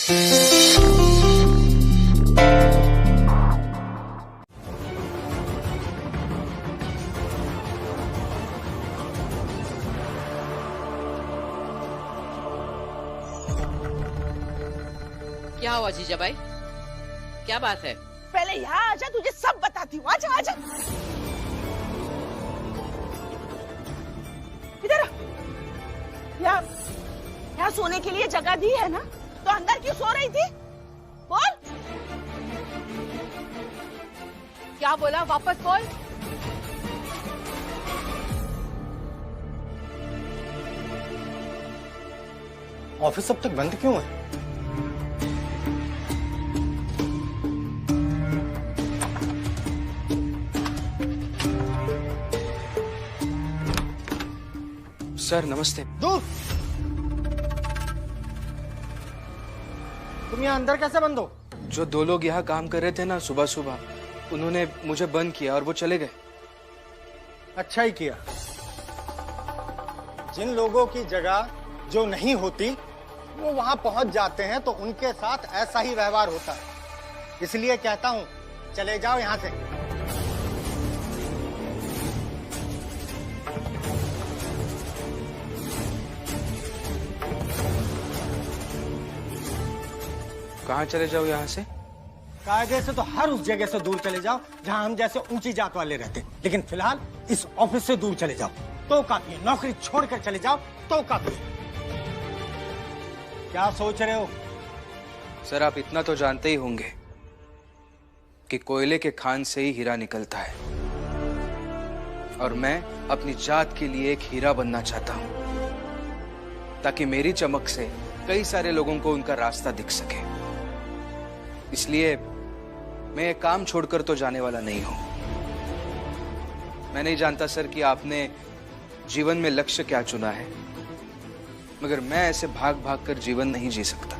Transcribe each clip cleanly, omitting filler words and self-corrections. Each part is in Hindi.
क्या हुआ जीजा भाई, क्या बात है? पहले यहाँ आजा, तुझे सब बताती हूँ। आजा आजा, इधर। यहाँ सोने के लिए जगह दी है ना, तो अंदर क्यों सो रही थी? बोल। क्या बोला, वापस बोल। ऑफिस अब तक बंद क्यों है? सर नमस्ते। दूर! तुम यहाँ अंदर कैसे बंद हो? जो दो लोग यहाँ काम कर रहे थे ना सुबह सुबह, उन्होंने मुझे बंद किया और वो चले गए। अच्छा ही किया। जिन लोगों की जगह जो नहीं होती वो वहां पहुंच जाते हैं तो उनके साथ ऐसा ही व्यवहार होता है। इसलिए कहता हूं, चले जाओ यहां से। कहाँ चले जाओ यहाँ से? कायदे से तो हर उस जगह से दूर चले जाओ जहां हम जैसे ऊंची जात वाले रहते हैं, लेकिन फिलहाल इस ऑफिस से दूर चले जाओ तो काफी है। नौकरी छोड़कर चले जाओ तो काफी है। क्या सोच रहे हो? सर आप इतना तो जानते ही होंगे कि कोयले के खान से ही हीरा निकलता है, और मैं अपनी जात के लिए एक हीरा बनना चाहता हूं ताकि मेरी चमक से कई सारे लोगों को उनका रास्ता दिख सके। इसलिए मैं ये काम छोड़कर तो जाने वाला नहीं हूं। मैं नहीं जानता सर कि आपने जीवन में लक्ष्य क्या चुना है, मगर मैं ऐसे भाग भाग कर जीवन नहीं जी सकता।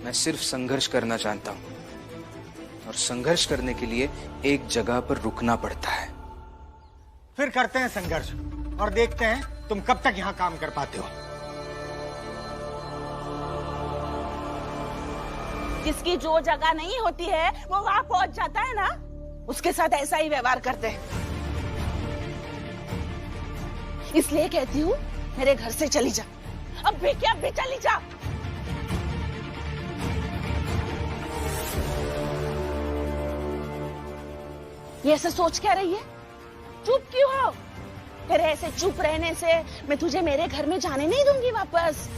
मैं सिर्फ संघर्ष करना चाहता हूं, और संघर्ष करने के लिए एक जगह पर रुकना पड़ता है। फिर करते हैं संघर्ष और देखते हैं तुम कब तक यहाँ काम कर पाते हो। जिसकी जो जगह नहीं होती है वो वहां पहुंच जाता है ना, उसके साथ ऐसा ही व्यवहार करते हैं। इसलिए कहती हूँ मेरे घर से चली जा, अब भी क्या, अब भी चली जा। ये ऐसे सोच क्या रही है? चुप क्यों हो? तेरे ऐसे चुप रहने से मैं तुझे मेरे घर में जाने नहीं दूंगी वापस।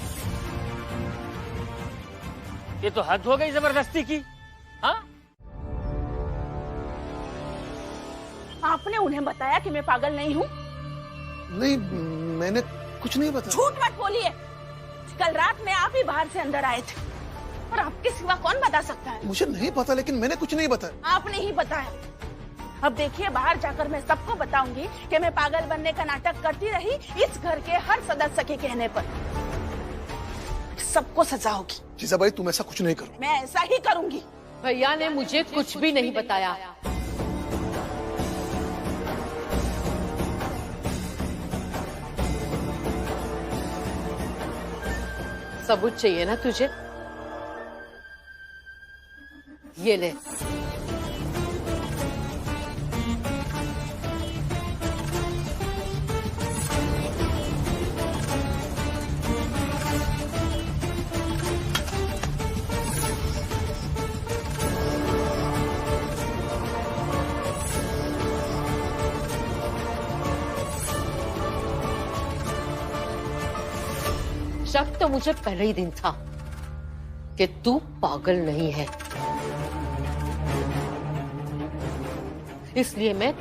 ये तो हद हो गई जबरदस्ती की। हाँ, आपने उन्हें बताया कि मैं पागल नहीं हूँ? नहीं, मैंने कुछ नहीं बताया। झूठ मत बोलिए। कल रात में आप ही बाहर से अंदर आए थे, और आपके सिवा कौन बता सकता है? मुझे नहीं पता, लेकिन मैंने कुछ नहीं बताया। आपने ही बताया। अब देखिए, बाहर जाकर मैं सबको बताऊंगी कि मैं पागल बनने का नाटक करती रही इस घर के हर सदस्य के कहने पर। सबको सजा होगी। जीजा भाई तुम ऐसा कुछ नहीं करो। मैं ऐसा ही करूंगी। भैया ने मुझे कुछ भी नहीं बताया। सबूत चाहिए ना तुझे? ये ले। शक तो मुझे पहले ही दिन था कि तू पागल नहीं है, इसलिए मैं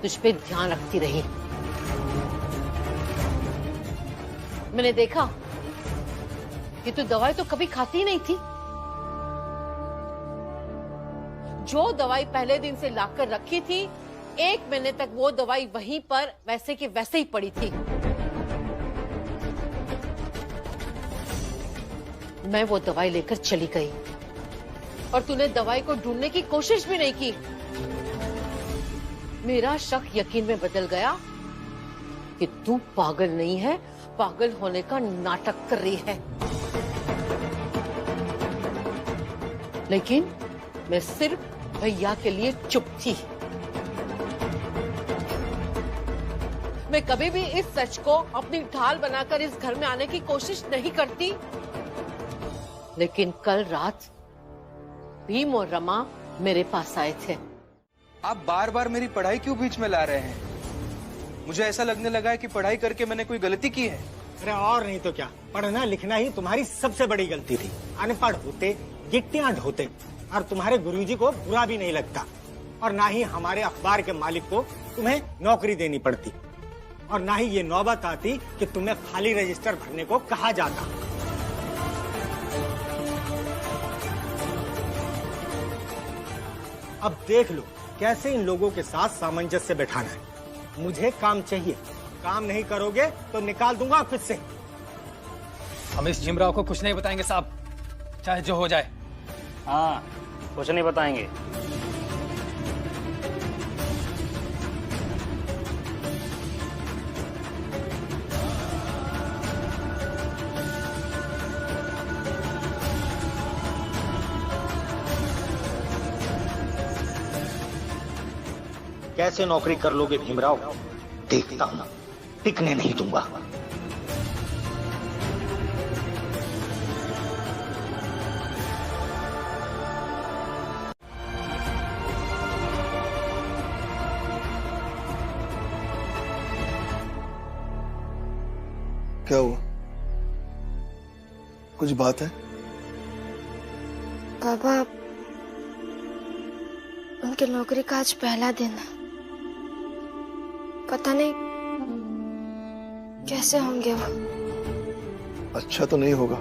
तुझ पे ध्यान रखती रही। मैंने देखा कि तू दवाई तो कभी खाती नहीं थी। जो दवाई पहले दिन से लाकर रखी थी, 1 महीने तक वो दवाई वहीं पर वैसे की वैसे ही पड़ी थी। मैं वो दवाई लेकर चली गई और तूने दवाई को ढूंढने की कोशिश भी नहीं की। मेरा शक यकीन में बदल गया कि तू पागल नहीं है, पागल होने का नाटक कर रही है। लेकिन मैं सिर्फ भैया के लिए चुप थी। मैं कभी भी इस सच को अपनी ढाल बनाकर इस घर में आने की कोशिश नहीं करती, लेकिन कल रात भीम और रमा मेरे पास आए थे। आप बार बार मेरी पढ़ाई क्यों बीच में ला रहे हैं? मुझे ऐसा लगने लगा है कि पढ़ाई करके मैंने कोई गलती की है। अरे और नहीं तो क्या, पढ़ना लिखना ही तुम्हारी सबसे बड़ी गलती थी। अनपढ़ होते, गिट्टियां ढोते, और तुम्हारे गुरुजी को बुरा भी नहीं लगता, और ना ही हमारे अखबार के मालिक को तुम्हें नौकरी देनी पड़ती, और ना ही ये नौबत आती कि तुम्हें खाली रजिस्टर भरने को कहा जाता। अब देख लो कैसे इन लोगों के साथ सामंजस्य बैठाना है। मुझे काम चाहिए, काम नहीं करोगे तो निकाल दूंगा ऑफिस से। हम इस जिमराव को कुछ नहीं बताएंगे साहब, चाहे जो हो जाए। हाँ, कुछ नहीं बताएंगे। कैसे नौकरी कर लोगे भीमराव, देखता हूं, टिकने नहीं दूंगा। क्या हुआ? कुछ बात है? बाबा, उनके नौकरी का आज पहला दिन है। पता नहीं कैसे होंगे वो। अच्छा तो नहीं होगा।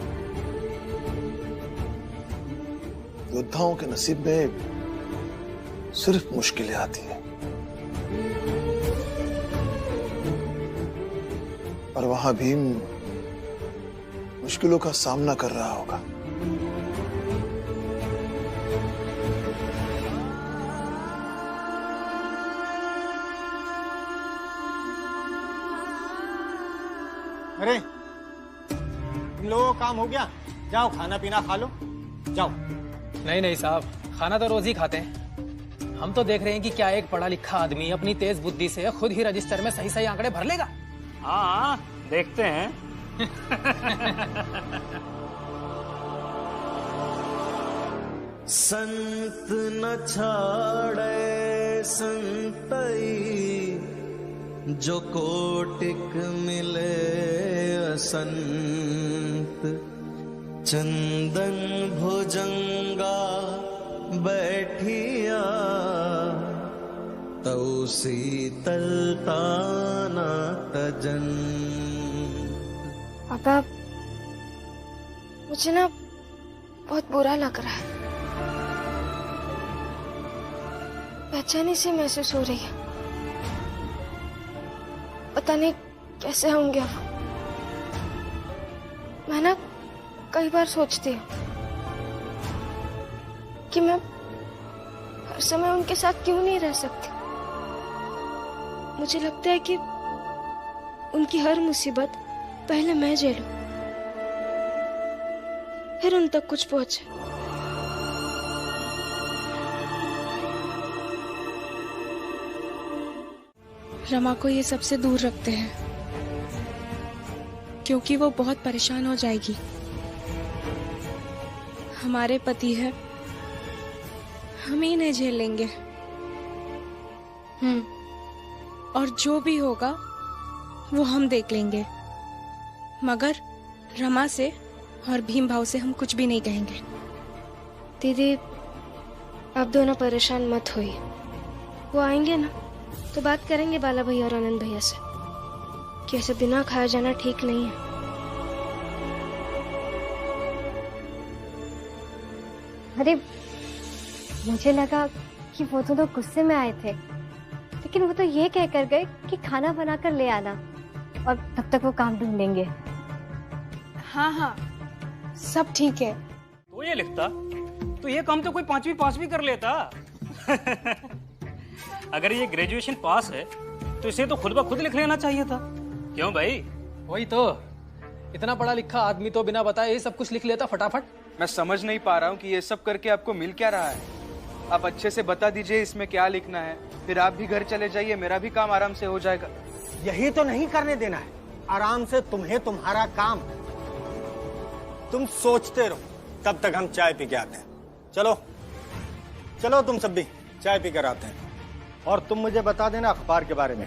योद्धाओं के नसीब में सिर्फ मुश्किलें आती हैं, और वहां भीम मुश्किलों का सामना कर रहा होगा। अरे इन लोगों का काम हो गया, जाओ खाना पीना खा लो, जाओ। नहीं नहीं साहब, खाना तो रोज ही खाते हैं। हम तो देख रहे हैं कि क्या एक पढ़ा लिखा आदमी अपनी तेज बुद्धि से खुद ही रजिस्टर में सही सही आंकड़े भर लेगा। हाँ, देखते हैं। संत न छाड़े संतई, जो कोटिक मिले असंत। चंदन भुजंगा बैठिया, तौ शीतलता न तजन। पापा, मुझे ना बहुत बुरा लग रहा है। बेचैनी सी महसूस हो रही है। पता नहीं कैसे होंगे वो। मैं ना कई बार सोचती हूँ कि मैं हर समय उनके साथ क्यों नहीं रह सकती। मुझे लगता है कि उनकी हर मुसीबत पहले मैं झेलूं, फिर उन तक कुछ पहुंचे। रमा को ये सबसे दूर रखते हैं, क्योंकि वो बहुत परेशान हो जाएगी। हमारे पति है, हम ही नहीं झेल लेंगे। और जो भी होगा वो हम देख लेंगे, मगर रमा से और भीम भाव से हम कुछ भी नहीं कहेंगे। दीदी, आप दोनों परेशान मत होइए। वो आएंगे ना तो बात करेंगे बाला भैया और आनंद भैया से कि ऐसे बिना खाया जाना ठीक नहीं है। अरे, मुझे लगा कि वो दोनों गुस्से में आए थे, लेकिन वो तो ये कह कर गए कि खाना बनाकर ले आना, और तब तक वो काम ढूंढेंगे। हाँ हाँ, सब ठीक है। तो ये लिखता तो ये काम तो कोई 5वीं पास भी कर लेता। अगर ये ग्रेजुएशन पास है तो इसे तो खुद ब खुद लिख लेना चाहिए था। क्यों भाई? वही तो, इतना पढ़ा लिखा आदमी तो बिना बताए ये सब कुछ लिख लेता फटाफट। मैं समझ नहीं पा रहा हूँ कि ये सब करके आपको मिल क्या रहा है। आप अच्छे से बता दीजिए इसमें क्या लिखना है, फिर आप भी घर चले जाइए, मेरा भी काम आराम से हो जाएगा। यही तो नहीं करने देना है, आराम से तुम्हें तुम्हारा काम। तुम सोचते रहो, तब तक हम चाय पी के आते हैं। चलो चलो, तुम सब भी चाय पी कर आते हैं। और तुम मुझे बता देना अखबार के बारे में,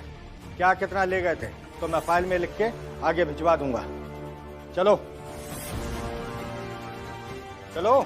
क्या कितना ले गए थे, तो मैं फाइल में लिख के आगे भिजवा दूंगा। चलो चलो।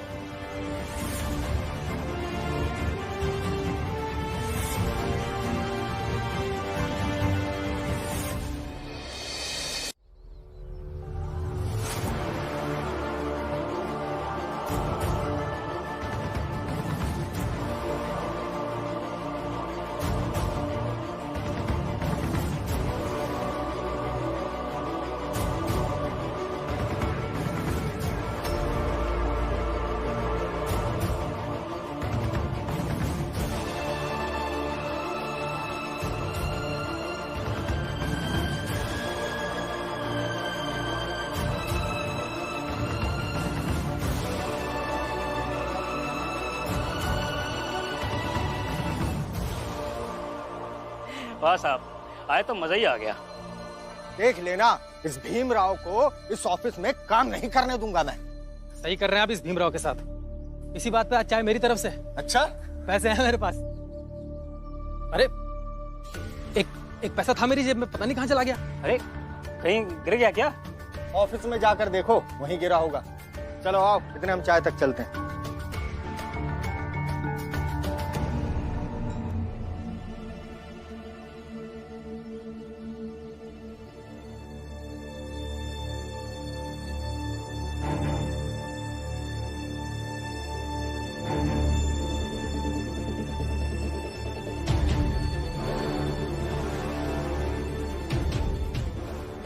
वाह साहब, आए तो मजा ही आ गया। देख लेना, इस भीमराव को इस ऑफिस में काम नहीं करने दूंगा मैं। सही कर रहे हैं आप इस भीमराव के साथ। इसी बात पे आज चाय मेरी तरफ से। अच्छा, पैसे हैं मेरे पास। अरे एक पैसा था मेरी जेब में, पता नहीं कहाँ चला गया। अरे कहीं गिर गया क्या? ऑफिस में जाकर देखो, वहीं गिरा होगा। चलो आओ, इतने हम चाय तक चलते हैं।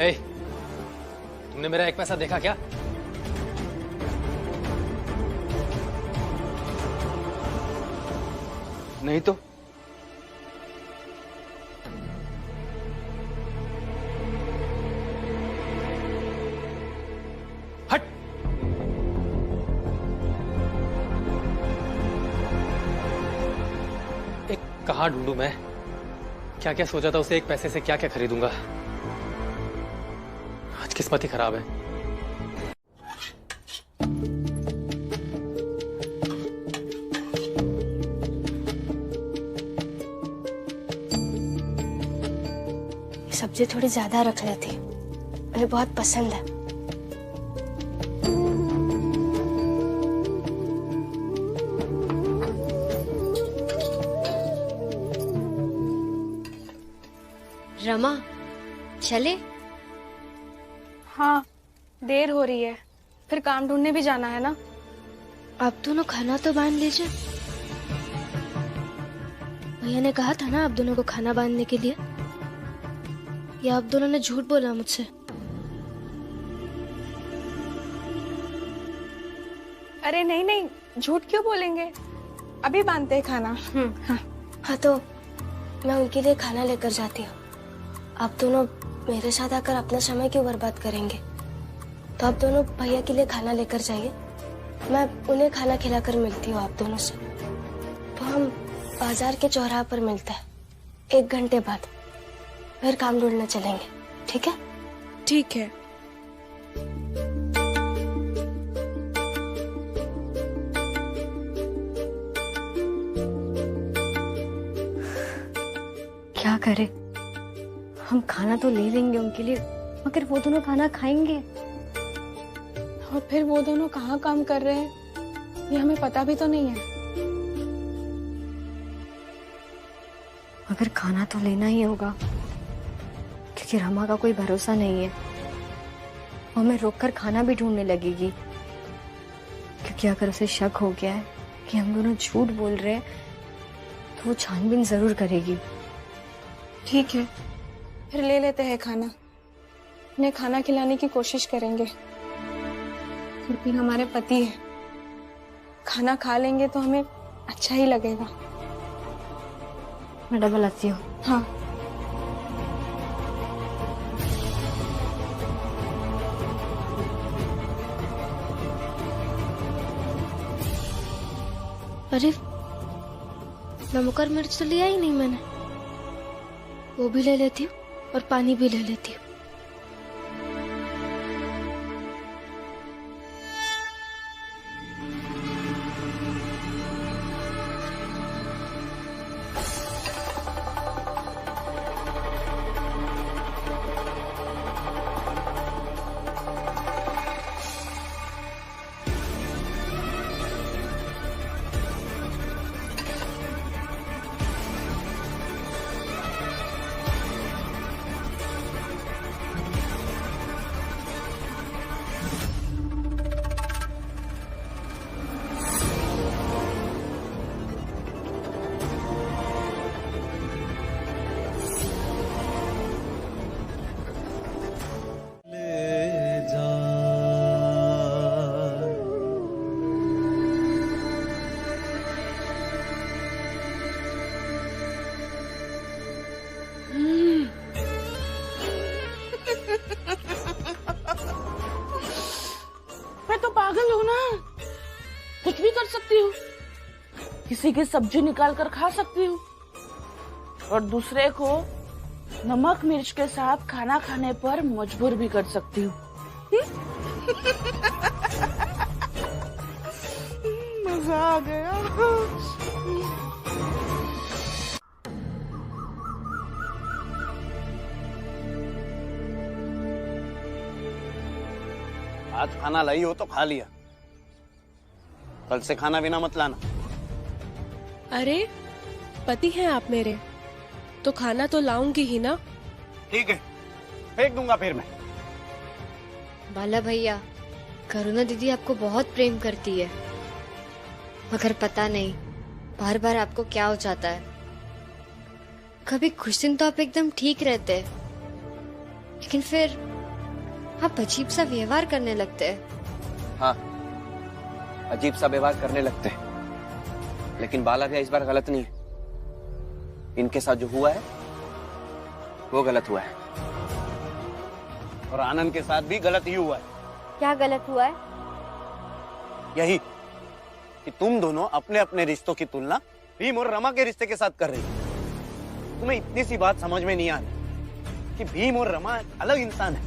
ए, तुमने मेरा एक पैसा देखा क्या? नहीं तो। हट। एक कहाँ ढूंढूं मैं? क्या क्या सोचा था उसे एक पैसे से क्या क्या खरीदूंगा। आज किस्मत ही खराब है। सब्जी थोड़ी ज्यादा रख लेती, मुझे बहुत पसंद है। रमा, चले? हाँ, देर हो रही है, फिर काम ढूंढने भी जाना है ना। आप दोनों खाना तो बांध लीजिए। भैया ने कहा था ना आप दोनों को खाना बांधने के लिए, या आप दोनों ने झूठ बोला मुझसे? अरे नहीं नहीं, झूठ क्यों बोलेंगे, अभी बांधते हैं खाना। हाँ तो मैं उनके लिए खाना लेकर जाती हूँ। आप दोनों मेरे साथ आकर अपना समय क्यों बर्बाद करेंगे? तो आप दोनों भैया के लिए खाना लेकर जाइए, मैं उन्हें खाना खिलाकर मिलती हूँ आप दोनों से। तो हम बाजार के चौराहे पर मिलते हैं 1 घंटे बाद, फिर काम ढूंढने चलेंगे। ठीक है? ठीक है। क्या करे, हम खाना तो ले लेंगे उनके लिए, मगर वो दोनों खाना खाएंगे? और फिर वो दोनों कहाँ काम कर रहे हैं ये हमें पता भी तो नहीं है। मगर खाना तो लेना ही होगा, क्योंकि रमा का कोई भरोसा नहीं है। वो हमें रोककर खाना भी ढूंढने लगेगी, क्योंकि अगर उसे शक हो गया है कि हम दोनों झूठ बोल रहे हैं तो वो छानबीन जरूर करेगी। ठीक है, फिर ले लेते हैं खाना, उन्हें खाना खिलाने की कोशिश करेंगे। और फिर हमारे पति है, खाना खा लेंगे तो हमें अच्छा ही लगेगा। मैं डबल आती हूँ। अरे नमक और मिर्च तो लिया ही नहीं मैंने, वो भी ले लेती हूँ और पानी भी ले लेती हूँ। मैं तो पागल हूँ ना, कुछ भी कर सकती हूँ, किसी की सब्जी निकाल कर खा सकती हूँ और दूसरे को नमक मिर्च के साथ खाना खाने पर मजबूर भी कर सकती हूँ। मजा आ गया। आज खाना लाई हो तो खा लिया, कल से खाना बिना मत लाना। अरे पति हैं आप मेरे, तो खाना तो लाऊंगी ही ना। ठीक है, फेंक दूंगा फिर मैं। बाला भैया, करुणा दीदी आपको बहुत प्रेम करती है, मगर पता नहीं बार बार आपको क्या हो जाता है। कभी कुछ दिन तो आप एकदम ठीक रहते हैं, लेकिन फिर आप अजीब सा व्यवहार करने लगते हैं। हाँ, अजीब सा व्यवहार करने लगते हैं, लेकिन बाला भैया इस बार गलत नहीं है। इनके साथ जो हुआ है वो गलत हुआ है, और आनंद के साथ भी गलत ही हुआ है। क्या गलत हुआ है? यही कि तुम दोनों अपने अपने रिश्तों की तुलना भीम और रमा के रिश्ते के साथ कर रही हो। तुम्हें इतनी सी बात समझ में नहीं आ रही कि भीम और रमा अलग इंसान है,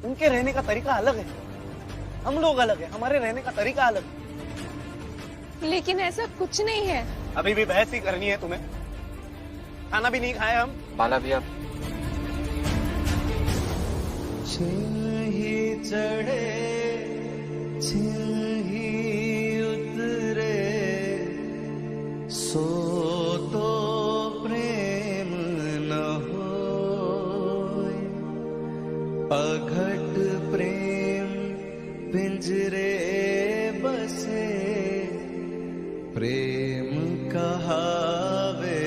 उनके रहने का तरीका अलग है, हम लोग अलग है, हमारे रहने का तरीका अलग है। लेकिन ऐसा कुछ नहीं है। अभी भी बहस ही करनी है तुम्हें? खाना भी नहीं खाए हम। बाला भैया, ही चढ़े ही उतरे, सो तो प्रेम न होए, अघट प्रेम पिंजरे बसे, प्रेम कहावे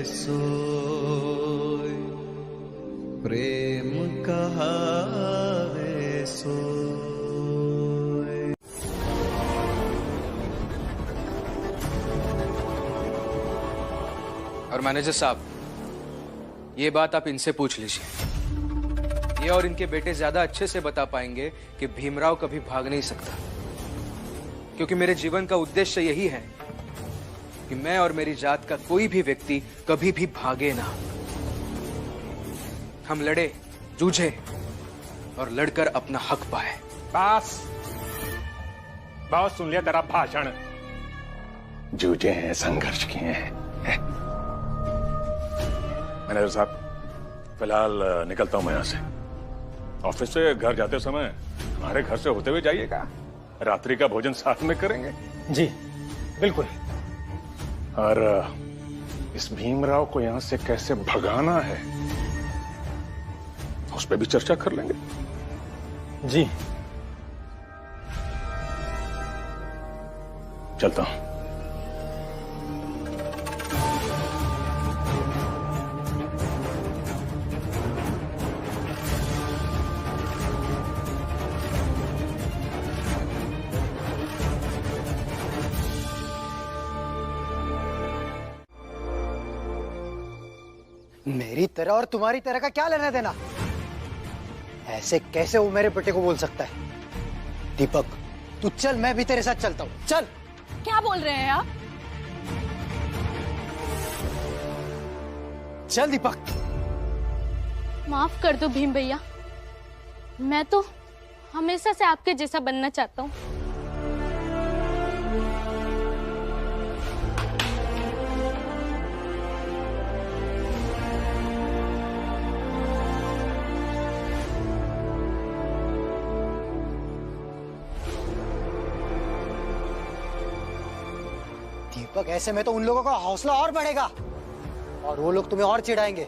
सोए, प्रेम कहावे सोए। और मैनेजर साहब, ये बात आप इनसे पूछ लीजिए। ये और इनके बेटे ज्यादा अच्छे से बता पाएंगे कि भीमराव कभी भाग नहीं सकता, क्योंकि मेरे जीवन का उद्देश्य यही है कि मैं और मेरी जात का कोई भी व्यक्ति कभी भी भागे ना। हम लड़े, जूझे और लड़कर अपना हक पाए। बस बहुत सुन लिया तेरा भाषण। जूझे हैं, संघर्ष किए हैं। मैनेजर साहब, फिलहाल निकलता हूं मैं यहाँ से। ऑफिस से घर जाते समय हमारे घर से होते हुए जाइएगा, रात्रि का भोजन साथ में करेंगे। जी बिल्कुल। और इस भीमराव को यहाँ से कैसे भगाना है उस पर भी चर्चा कर लेंगे। जी चलता हूं। मेरी तरह और तुम्हारी तरह का क्या लेना देना? ऐसे कैसे वो मेरे बेटे को बोल सकता है? दीपक, तू चल, मैं भी तेरे साथ चलता हूँ। चल। क्या बोल रहे हैं आप? चल दीपक। माफ कर दो भीम भैया, मैं तो हमेशा से आपके जैसा बनना चाहता हूँ। दीपक, ऐसे में तो उन लोगों का हौसला और बढ़ेगा और वो लोग तुम्हें और चिढ़ाएंगे।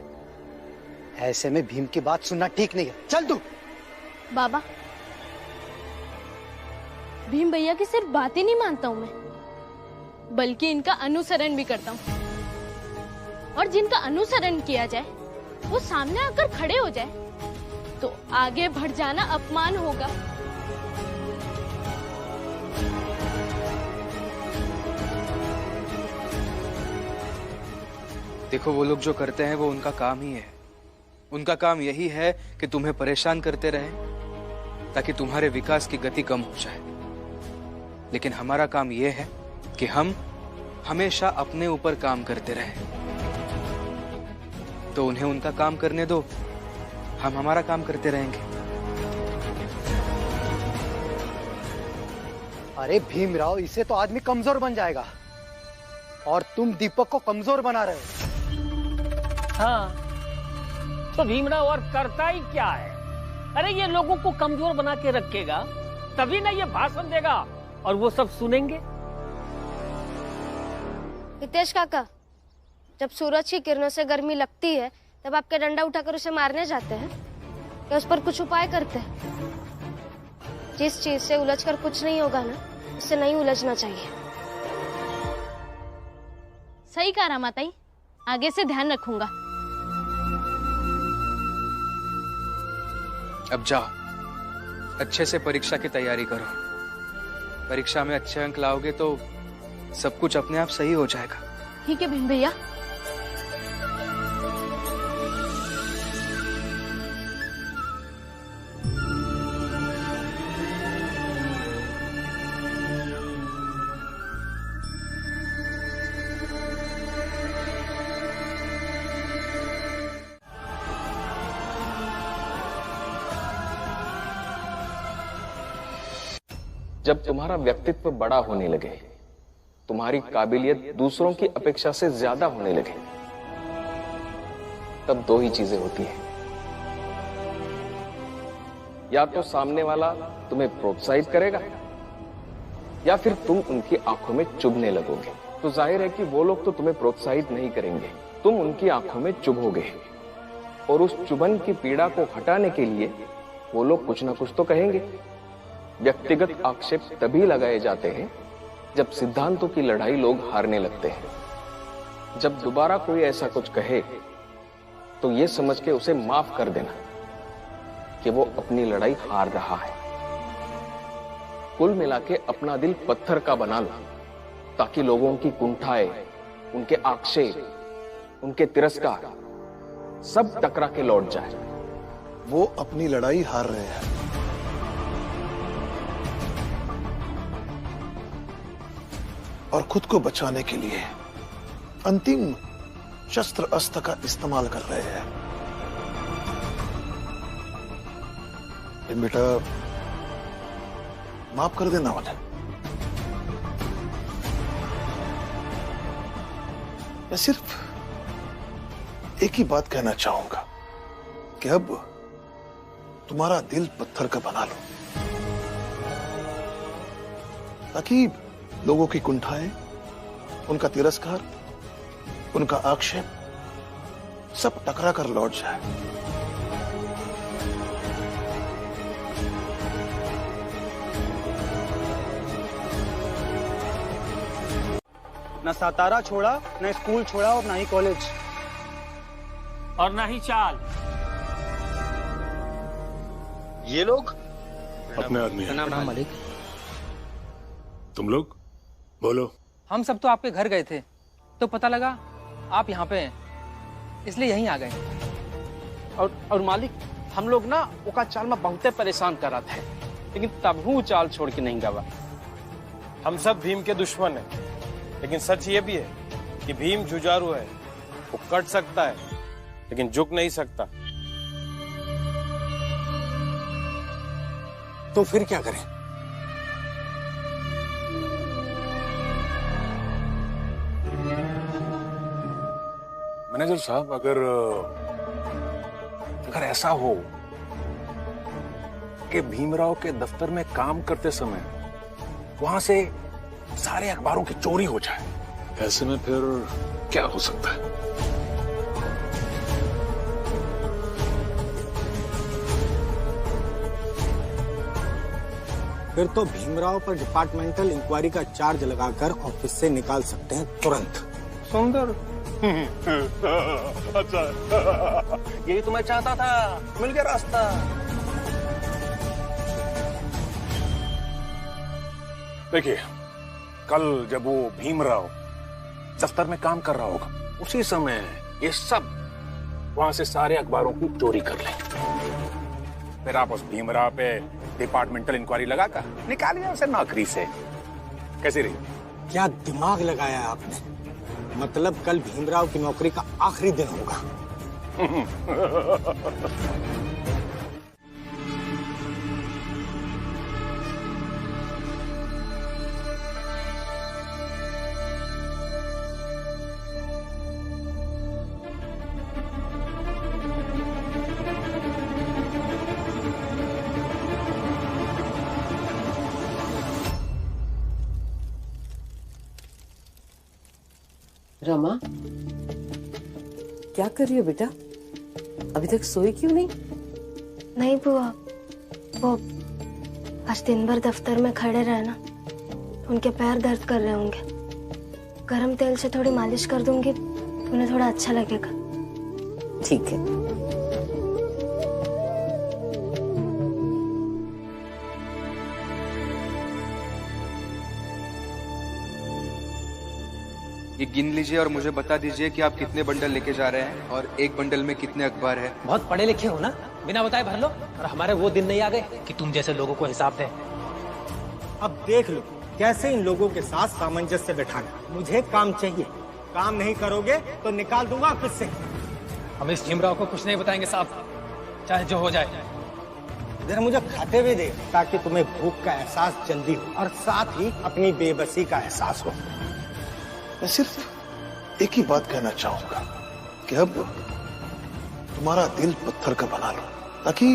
ऐसे में भीम की बात सुनना ठीक नहीं है। चल तू। बाबा, भीम भैया की सिर्फ बातें नहीं मानता हूं मैं, बल्कि इनका अनुसरण भी करता हूं। और जिनका अनुसरण किया जाए वो सामने आकर खड़े हो जाए तो आगे बढ़ जाना अपमान होगा। देखो, वो लोग जो करते हैं वो उनका काम ही है। उनका काम यही है कि तुम्हें परेशान करते रहे ताकि तुम्हारे विकास की गति कम हो जाए। लेकिन हमारा काम यह है कि हम हमेशा अपने ऊपर काम करते रहें। तो उन्हें उनका काम करने दो, हम हमारा काम करते रहेंगे। अरे भीमराव, इससे तो आदमी कमजोर बन जाएगा और तुम दीपक को कमजोर बना रहे हो। हाँ, तो भीमराव और करता ही क्या है? अरे ये लोगों को कमजोर बना के रखेगा, तभी ना ये भाषण देगा और वो सब सुनेंगे। हितेश काका, जब सूरज की किरणों से गर्मी लगती है तब आपके डंडा उठाकर उसे मारने जाते हैं या उस पर कुछ उपाय करते हैं? जिस चीज से उलझकर कुछ नहीं होगा ना, उससे नहीं उलझना चाहिए। सही कहा रामाताई, आगे से ध्यान रखूंगा। अब जाओ, अच्छे से परीक्षा की तैयारी करो। परीक्षा में अच्छे अंक लाओगे तो सब कुछ अपने आप सही हो जाएगा। ठीक है भीम भैया। जब तुम्हारा व्यक्तित्व बड़ा होने लगे, तुम्हारी काबिलियत दूसरों की अपेक्षा से ज्यादा होने लगे, तब दो ही चीजें होती हैं। या तो सामने वाला तुम्हें प्रोत्साहित करेगा या फिर तुम उनकी आंखों में चुभने लगोगे। तो जाहिर है कि वो लोग तो तुम्हें प्रोत्साहित नहीं करेंगे, तुम उनकी आंखों में चुभोगे और उस चुभन की पीड़ा को हटाने के लिए वो लोग कुछ ना कुछ तो कहेंगे। व्यक्तिगत आक्षेप तभी लगाए जाते हैं जब सिद्धांतों की लड़ाई लोग हारने लगते हैं। जब दोबारा कोई ऐसा कुछ कहे तो ये समझ के उसे माफ कर देना कि वो अपनी लड़ाई हार रहा है। कुल मिला के अपना दिल पत्थर का बना लो ताकि लोगों की कुंठाएं, उनके आक्षेप, उनके तिरस्कार सब टकरा के लौट जाए। वो अपनी लड़ाई हार रहे हैं और खुद को बचाने के लिए अंतिम शस्त्र अस्त्र का इस्तेमाल कर रहे हैं। बेटा, माफ कर देना उन्हें। मैं सिर्फ एक ही बात कहना चाहूंगा कि अब तुम्हारा दिल पत्थर का बना लो ताकि लोगों की कुंठाएं, उनका तिरस्कार, उनका आक्षेप सब टकरा कर लौट जाए। न सातारा छोड़ा, न स्कूल छोड़ा और न ही कॉलेज और ना ही चाल। ये लोग अपने आदमी हैं। प्रणाम मालिक। तुम लोग बोलो। हम सब तो आपके घर गए थे तो पता लगा आप यहाँ पे हैं, इसलिए यहीं आ गए। और मालिक, हम लोग ना ओका चाल में बहुते परेशान कर रहा था, लेकिन तब वो चाल छोड़ के नहीं गवा। हम सब भीम के दुश्मन हैं, लेकिन सच ये भी है कि भीम जुझारू है। वो कट सकता है लेकिन झुक नहीं सकता। तो फिर क्या करें? मैनेजर साहब, अगर ऐसा हो कि भीमराव के दफ्तर में काम करते समय वहां से सारे अखबारों की चोरी हो जाए, ऐसे में फिर क्या हो सकता है? फिर तो भीमराव पर डिपार्टमेंटल इंक्वायरी का चार्ज लगाकर ऑफिस से निकाल सकते हैं तुरंत। सुंदर। अच्छा, यही तो मैं चाहता था, मिल गया रास्ता। देखिए, कल जब वो भीमराव दफ्तर में काम कर रहा होगा, उसी समय ये सब वहां से सारे अखबारों की चोरी कर लें। फिर आप उस भीमराव पे डिपार्टमेंटल इंक्वायरी लगाकर निकालिए उसे नौकरी से। कैसी रही? क्या दिमाग लगाया आपने? मतलब कल भीमराव की नौकरी का आखिरी दिन होगा। रमा, क्या कर रही हो बेटा? अभी तक सोई क्यों नहीं? नहीं बुआ, वो आज दिन भर दफ्तर में खड़े रहे ना, उनके पैर दर्द कर रहे होंगे। गरम तेल से थोड़ी मालिश कर दूंगी तो उन्हें थोड़ा अच्छा लगेगा। ठीक है। ये गिन लीजिए और मुझे बता दीजिए कि आप कितने बंडल लेके जा रहे हैं और एक बंडल में कितने अखबार है। बहुत पढ़े लिखे हो ना, बिना बताए भर लो। और हमारे वो दिन नहीं आ गए कि तुम जैसे लोगों को हिसाब दें। अब देख लो कैसे इन लोगों के साथ सामंजस्य बैठाना। मुझे काम चाहिए, काम नहीं करोगे तो निकाल दूंगा ऑफिस से। हम इस भीमराव को कुछ नहीं बताएंगे साहब, चाहे जो हो जाए। जरा मुझे खाते हुए दे, ताकि तुम्हें भूख का एहसास जल्दी हो और साथ ही अपनी बेबसी का एहसास हो। मैं सिर्फ एक ही बात कहना चाहूंगा कि अब तुम्हारा दिल पत्थर का बना लो, ताकि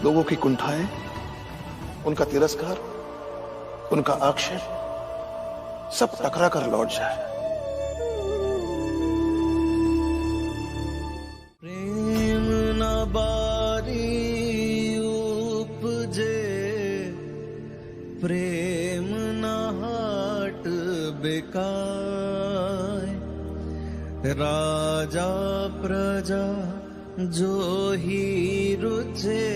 लोगों की कुंठाएं, उनका तिरस्कार, उनका आक्षेप सब टकरा कर लौट जाए। प्रेम न बारी उपजे, प्रेम न हाट बेकार, राजा प्रजा जो ही रुझे,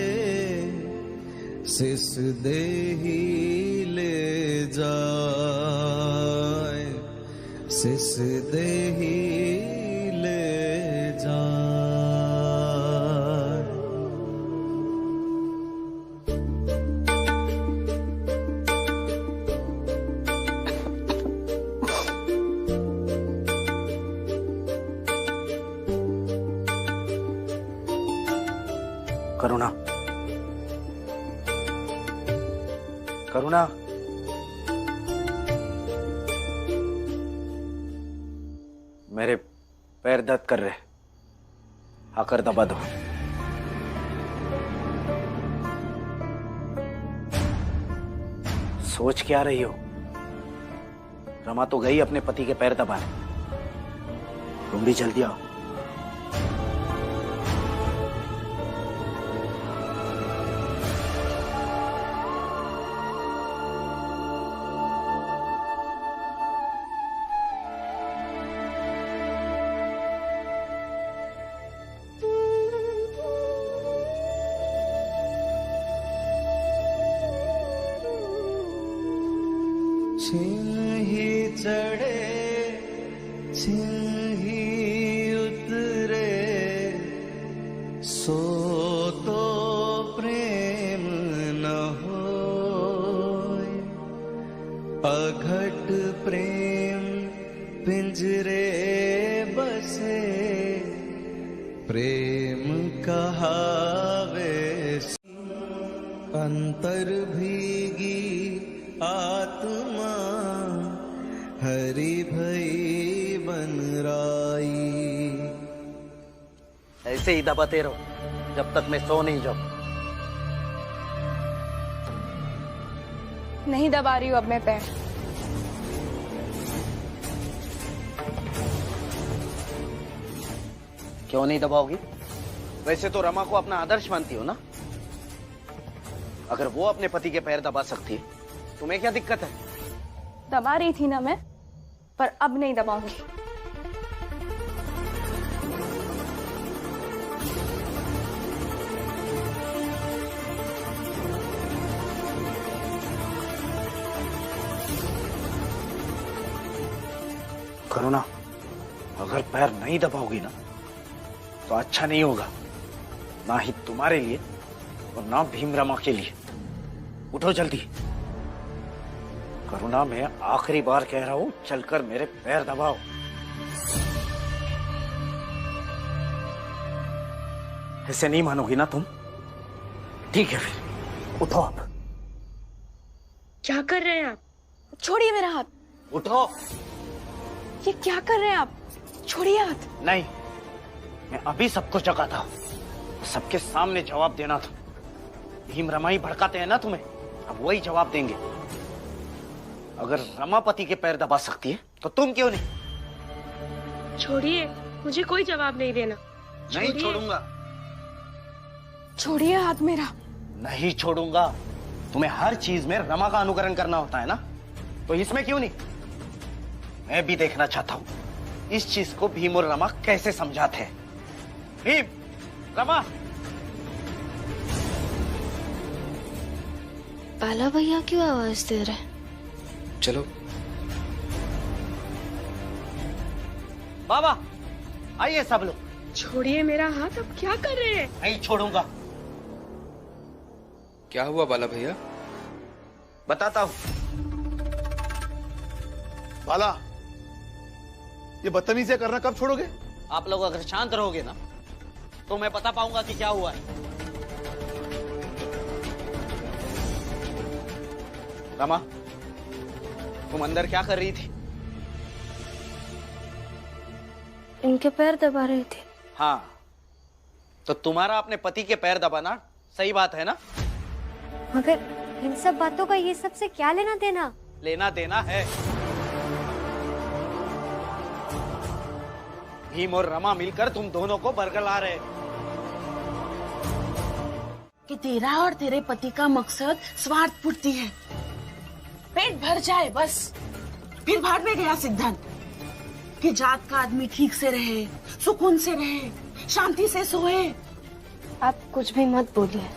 सिस देही ले जाए, सिस देही ले जाए। करुणा, करुणा, मेरे पैर दर्द कर रहे, आकर दबा दो। सोच क्या रही हो? रमा तो गई अपने पति के पैर दबाने, तुम भी जल्दी आओ। छिन ही चढ़े छिन ही उतरे, सो तो प्रेम न होए, अघट प्रेम पिंजरे बसे, प्रेम कहावे अंतर भीगी आत्मा हरि भई बन राई। ऐसे ही दबाते रहो जब तक मैं सो नहीं जाऊं। नहीं दबा रही हूँ अब मैं पैर। क्यों नहीं दबाओगी? वैसे तो रमा को अपना आदर्श मानती हो ना। अगर वो अपने पति के पैर दबा सकती है, तुम्हें क्या दिक्कत है? दबा रही थी ना मैं, पर अब नहीं दबाऊंगी। करुणा, अगर पैर नहीं दबाओगी ना तो अच्छा नहीं होगा, ना ही तुम्हारे लिए और ना भीम रमा के लिए। उठो जल्दी। करुणा, मैं आखिरी बार कह रहा हूं, चलकर मेरे पैर दबाओ। ऐसे नहीं मानोगी ना तुम? ठीक है फिर उठो आप। क्या कर रहे हैं आप? छोड़िए मेरा हाथ। उठो। ये क्या कर रहे हैं आप? छोड़िए हाथ। नहीं, मैं अभी सबको जगाता हूं, सबके सामने जवाब देना था। भीम रमा ही भड़काते हैं ना तुम्हें, अब वही जवाब देंगे। अगर रमापति के पैर दबा सकती है तो तुम क्यों नहीं? छोड़िए, मुझे कोई जवाब नहीं देना। नहीं छोड़ूंगा। छोड़िए हाथ मेरा। नहीं छोड़ूंगा। तुम्हें हर चीज में रमा का अनुकरण करना होता है ना, तो इसमें क्यों नहीं? मैं भी देखना चाहता हूं इस चीज को भीम और रमा कैसे समझाते हैं। भीम, रमा। बाला भैया क्यों आवाज दे रहे? चलो। बाबा, आइए सब लोग। छोड़िए मेरा हाथ। अब क्या कर रहे हैं? नहीं छोड़ूंगा। क्या हुआ बाला भैया? बताता हूं। बाला, ये बदतमीजियां करना कब छोड़ोगे? आप लोग अगर शांत रहोगे ना तो मैं बता पाऊंगा कि क्या हुआ है। रमा, तुम अंदर क्या कर रही थी? इनके पैर दबा रही थी। हाँ, तो तुम्हारा अपने पति के पैर दबाना सही बात है ना? मगर इन सब बातों का ये सब से क्या लेना देना? लेना देना है। भीम और रमा मिलकर तुम दोनों को बरगला रहे कि तेरा और तेरे पति का मकसद स्वार्थ पूर्ति है। पेट भर जाए बस। फिर भाड़ में गया सिद्धांत कि जात का आदमी ठीक से रहे, सुकून से रहे, शांति से सोए। आप कुछ भी मत बोलिए,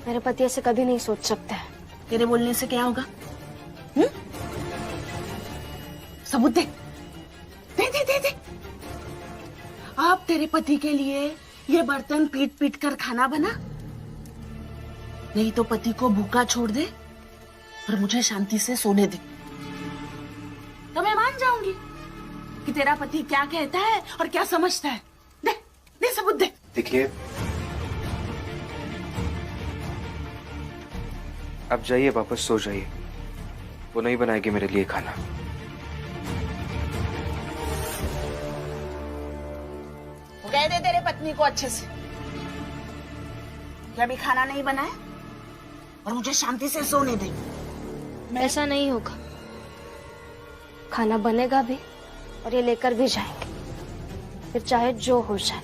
मेरे पति ऐसे कभी नहीं सोच सकता है। तेरे बोलने से क्या होगा? सबूत दे। दे दे दे दे। अब तेरे पति के लिए ये बर्तन पीट पीट कर खाना बना, नहीं तो पति को भूखा छोड़ दे और मुझे शांति से सोने दे, तो मैं मान जाऊंगी कि तेरा पति क्या कहता है और क्या समझता है। दे दे सबूत दे। देखिए, अब जाइए, वापस सो जाइए। वो नहीं बनाएगी मेरे लिए खाना। कह दे तेरे पत्नी को अच्छे से कि अभी खाना नहीं बना है और मुझे शांति से सोने दे। ऐसा नहीं होगा, खाना बनेगा भी और ये लेकर भी जाएंगे, फिर चाहे जो हो जाए।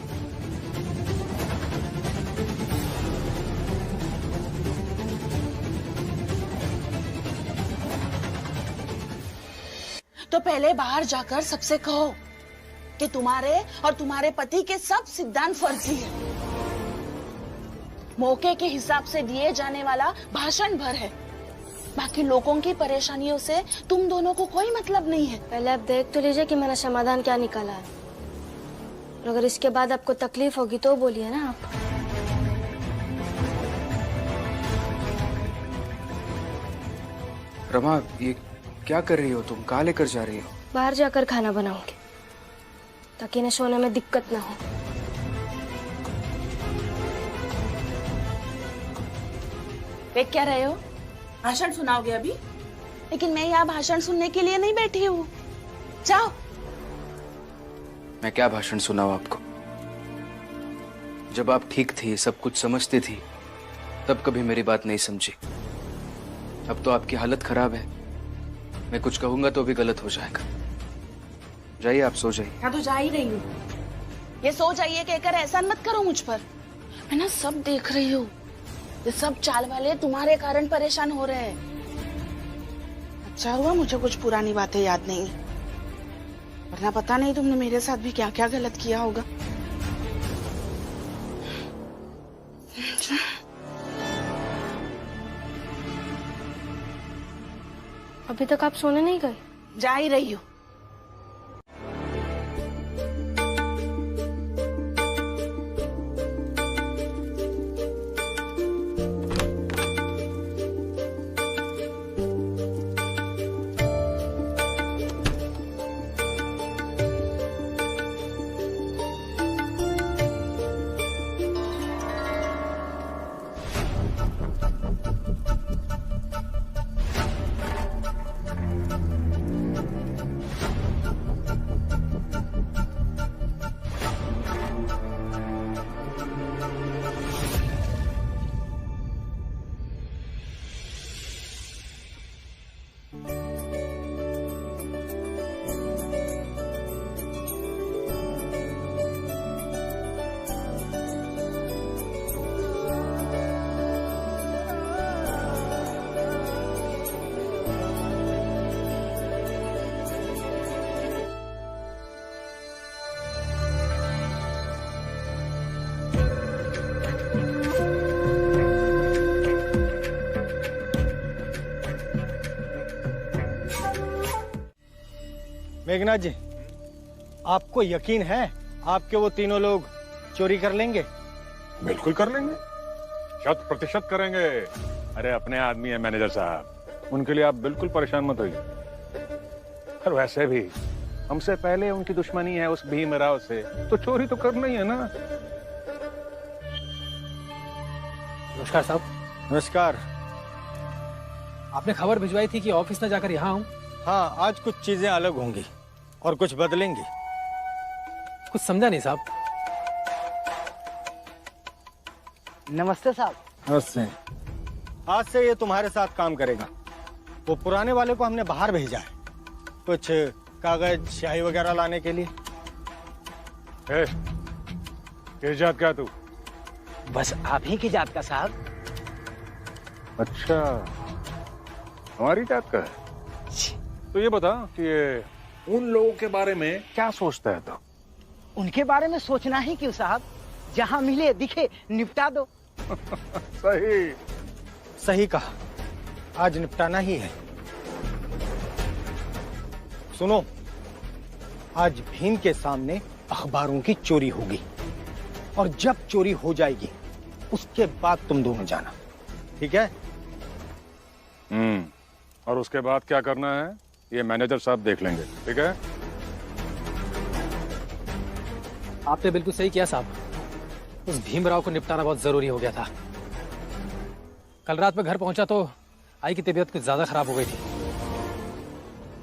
तो पहले बाहर जाकर सबसे कहो कि तुम्हारे और तुम्हारे पति के सब सिद्धांत फर्जी है। मौके के हिसाब से दिए जाने वाला भाषण भर है। बाकी लोगों की परेशानियों से तुम दोनों को कोई मतलब नहीं है। पहले आप देख तो लीजिए कि मैंने समाधान क्या निकाला है, और अगर इसके बाद आपको तकलीफ होगी तो बोलिए ना आप। रमा, ये क्या कर रही हो तुम? कहाँ लेकर जा रही हो? बाहर जाकर खाना बनाऊंगी ताकि इन्हें सोने में दिक्कत ना हो। देख क्या रहे हो? भाषण सुनाओगे अभी? लेकिन मैं यहाँ भाषण सुनने के लिए नहीं बैठी हूँ। जाओ। मैं क्या भाषण सुनाऊं आपको? जब आप ठीक थी, सब कुछ समझती थी, तब कभी मेरी बात नहीं समझी। अब तो आपकी हालत खराब है, मैं कुछ कहूंगा तो भी गलत हो जाएगा। जाइए, आप सो जाइए। मैं तो जा ही रही हूँ। ये सो जाइए कहकर एहसान मत करो मुझ पर। मैं ना सब देख रही हूँ। ये सब चाल वाले तुम्हारे कारण परेशान हो रहे हैं। अच्छा हुआ मुझे कुछ पुरानी बातें याद नहीं, वरना पता नहीं तुमने मेरे साथ भी क्या क्या गलत किया होगा। अभी तक आप सोने नहीं गए? जा ही रही हूँ। मेघनाथ जी, आपको यकीन है आपके वो तीनों लोग चोरी कर लेंगे? बिल्कुल कर लेंगे, 100% करेंगे। अरे अपने आदमी है मैनेजर साहब, उनके लिए आप बिल्कुल परेशान मत होइए। और वैसे भी हमसे पहले उनकी दुश्मनी है उस भीमराव से, तो चोरी तो करना ही है ना। नमस्कार साहब। नमस्कार। आपने खबर भिजवाई थी कि ऑफिस न जाकर यहाँ आऊं? हाँ, आज कुछ चीजें अलग होंगी और कुछ बदलेंगी। कुछ समझा नहीं साहब। नमस्ते साहब। नमस्ते। आज से ये तुम्हारे साथ काम करेगा। वो पुराने वाले को हमने बाहर भेजा है, कुछ कागज स्याही वगैरह लाने के लिए। किस जात का तू? बस आप ही की जात का साहब। अच्छा, हमारी जात का है। तो ये बता कि उन लोगों के बारे में क्या सोचता है तो? उनके बारे में सोचना ही क्यों साहब, जहां मिले दिखे निपटा दो। सही सही कहा, आज निपटाना ही है। सुनो, आज भीम के सामने अखबारों की चोरी होगी, और जब चोरी हो जाएगी उसके बाद तुम दोनों जाना, ठीक है? और उसके बाद क्या करना है ये मैनेजर साहब देख लेंगे, ठीक है? आपने बिल्कुल सही किया साहब। उस भीमराव को निपटाना बहुत जरूरी हो गया था। कल रात में घर पहुंचा तो आई की तबीयत कुछ ज्यादा खराब हो गई थी।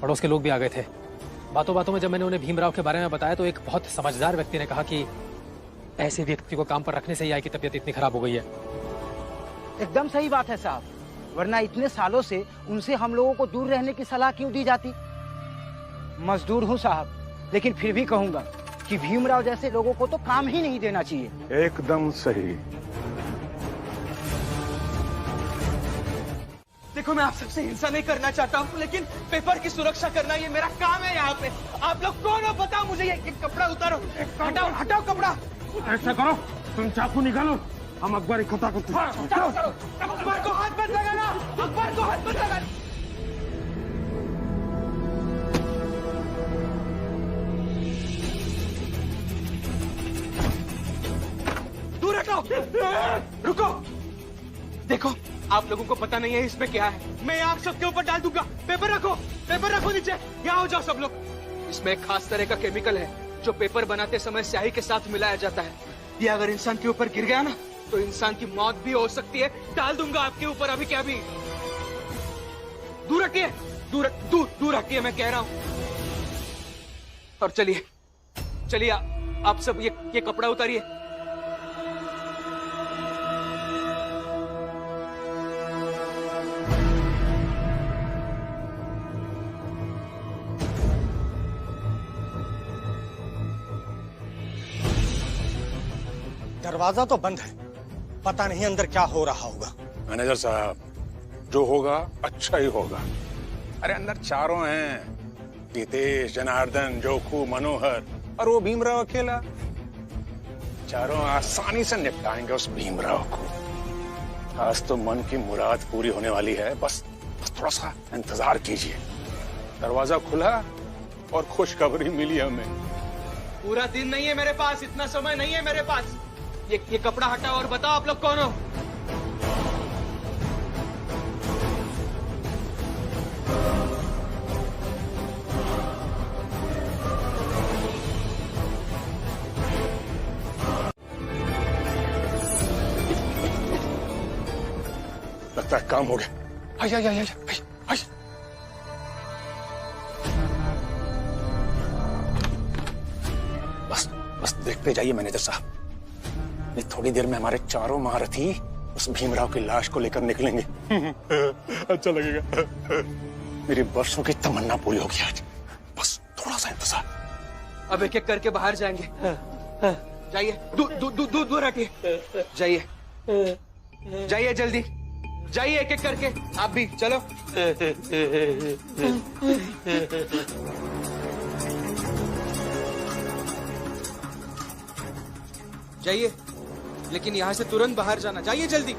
पड़ोस के लोग भी आ गए थे। बातों बातों में जब मैंने उन्हें भीमराव के बारे में बताया तो एक बहुत समझदार व्यक्ति ने कहा कि ऐसे व्यक्ति को काम पर रखने से ही आई की तबीयत इतनी खराब हो गई है। एकदम सही बात है साहब, वरना इतने सालों से उनसे हम लोगों को दूर रहने की सलाह क्यों दी जाती? मजदूर हूँ साहब, लेकिन फिर भी कहूंगा कि भीमराव जैसे लोगों को तो काम ही नहीं देना चाहिए। एकदम सही। देखो, मैं आप सबसे हिंसा नहीं करना चाहता हूँ, लेकिन पेपर की सुरक्षा करना ये मेरा काम है। यहाँ पे आप लोग कौन हो बताओ मुझे। ये कपड़ा उतारो, हटाओ हटाओ कपड़ा। ऐसा करो, तुम चाकू निकालो, हम अखबार इकट्ठा करते हैं। अखबार को हाथ मत लगाना, अखबार को हाथ मत लगाना। दूर हटो, रुको। देखो, आप लोगों को पता नहीं है इसमें क्या है। मैं आग सबके ऊपर डाल दूंगा। पेपर रखो नीचे। यहाँ हो जाओ सब लोग। इसमें एक खास तरह का केमिकल है जो पेपर बनाते समय स्याही के साथ मिलाया जाता है। ये अगर इंसान के ऊपर गिर गया ना तो इंसान की मौत भी हो सकती है। डाल दूंगा आपके ऊपर अभी क्या भी। दूर रखिए, दूर रखिए मैं कह रहा हूं। और चलिए आप सब ये कपड़ा उतारिए। दरवाजा तो बंद है, पता नहीं अंदर क्या हो रहा होगा। मैनेजर साहब, जो होगा अच्छा ही होगा। अरे अंदर चारों हैं, हितेश, जनार्दन, जोखू, मनोहर और वो भीमराव अकेला। चारों आसानी से निपटाएंगे उस भीमराव को। आज तो मन की मुराद पूरी होने वाली है, बस थोड़ा सा इंतजार कीजिए। दरवाजा खुला और खुशखबरी मिली हमें। पूरा दिन नहीं है मेरे पास, इतना समय नहीं है मेरे पास। ये कपड़ा हटाओ और बताओ आप लोग कौन हो। लगता है काम हो गया। आइए। बस देखते जाइए मैनेजर साहब। ये थोड़ी देर में हमारे चारों महारथी उस भीमराव की लाश को लेकर निकलेंगे। अच्छा लगेगा। मेरी वर्षों की तमन्ना पूरी होगी आज। बस थोड़ा सा इंतजार। अब एक एक करके बाहर जाएंगे। जाइए, दूर हटिए। जाइए जल्दी, जाइए एक एक करके। आप भी चलो। जाइए, लेकिन यहां से तुरंत बाहर जाना। जाइए जल्दी।